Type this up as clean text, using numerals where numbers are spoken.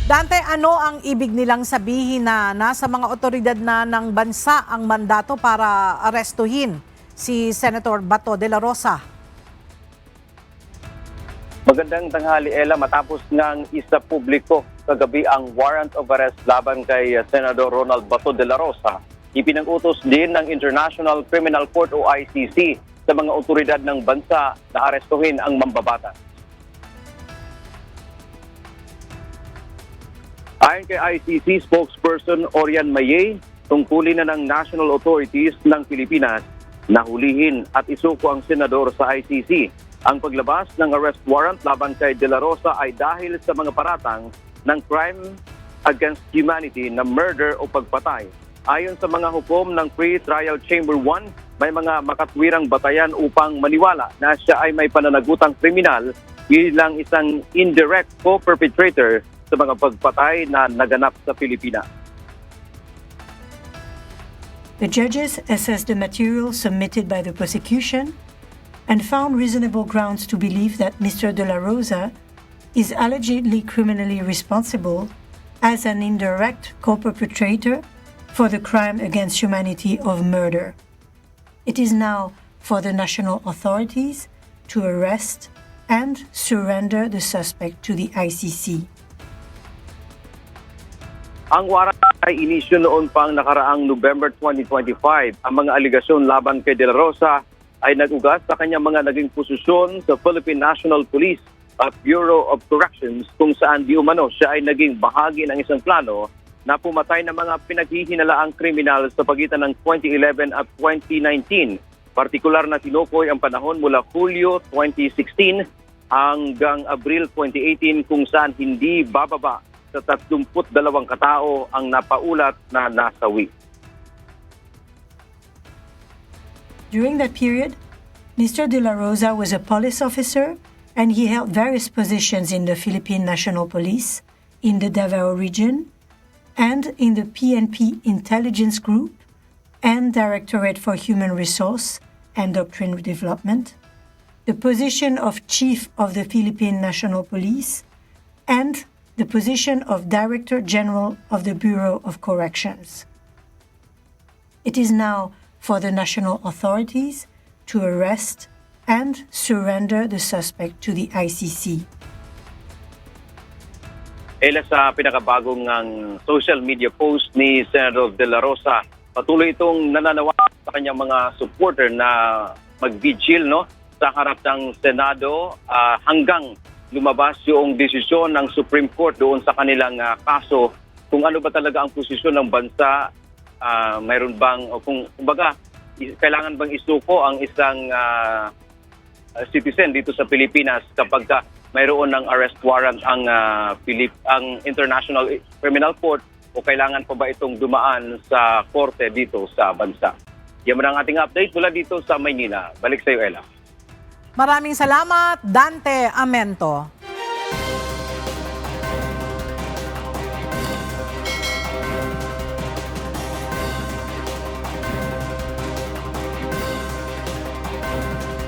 Dante, ano ang ibig nilang sabihin na nasa mga otoridad na ng bansa ang mandato para arestuhin si Senator Bato de la Rosa? Magandang tanghali, Ella. Matapos ng isa publiko kagabi ang warrant of arrest laban kay Senador Ronald Bato de la Rosa, ipinag-utos din ng International Criminal Court o ICC sa mga otoridad ng bansa na arestuhin ang mambabatas. Ayon kay ICC spokesperson Orian Mayay, tungkulin na ng national authorities ng Pilipinas na hulihin at isuko ang senador sa ICC. Ang paglabas ng arrest warrant laban kay De La Rosa ay dahil sa mga paratang ng crime against humanity na murder o pagpatay. Ayon sa mga hukom ng Pre-Trial Chamber 1, may mga makatwirang batayan upang maniwala na siya ay may pananagutang kriminal bilang isang indirect co-perpetrator sa mga pagpatay na naganap sa Pilipinas. The judges assessed the material submitted by the prosecution and found reasonable grounds to believe that Mr. De La Rosa is allegedly criminally responsible as an indirect co-perpetrator for the crime against humanity of murder. It is now for the national authorities to arrest and surrender the suspect to the ICC. Ang warrant ay inisyu noon pang nakaraang November 2025. Ang mga aligasyon laban kay De La Rosa ay nag-ugat sa kanyang mga naging posisyon sa Philippine National Police at Bureau of Corrections kung saan di umano siya ay naging bahagi ng isang plano na pumatay ng mga pinaghihinalaang kriminal sa pagitan ng 2011 at 2019. Partikular na tinukoy ang panahon mula Hulyo 2016 hanggang Abril 2018 kung saan hindi bababa sa 32 katao ang napaulat na nasawi. During that period, Mr. De La Rosa was a police officer and he held various positions in the Philippine National Police, in the Davao region, and in the PNP Intelligence Group and Directorate for Human Resource and Doctrine Development, the position of Chief of the Philippine National Police, and the position of Director General of the Bureau of Corrections. It is now for the national authorities to arrest and surrender the suspect to the ICC. Ela, sa pinakabagong social media post ni Senator De La Rosa, patuloy itong nananawagan sa kanyang mga supporter na mag-vigil sa harap ng Senado hanggang lumabas yung desisyon ng Supreme Court doon sa kanilang kaso kung ano ba talaga ang posisyon ng bansa, mayroon bang, o kumbaga, kailangan bang isuko ang isang citizen dito sa Pilipinas kapag mayroon ng arrest warrant ang International Criminal Court o kailangan pa ba itong dumaan sa korte dito sa bansa. Yan ang ating update mula dito sa Maynila. Balik sa iyo, Ella. Maraming salamat, Dante Amento.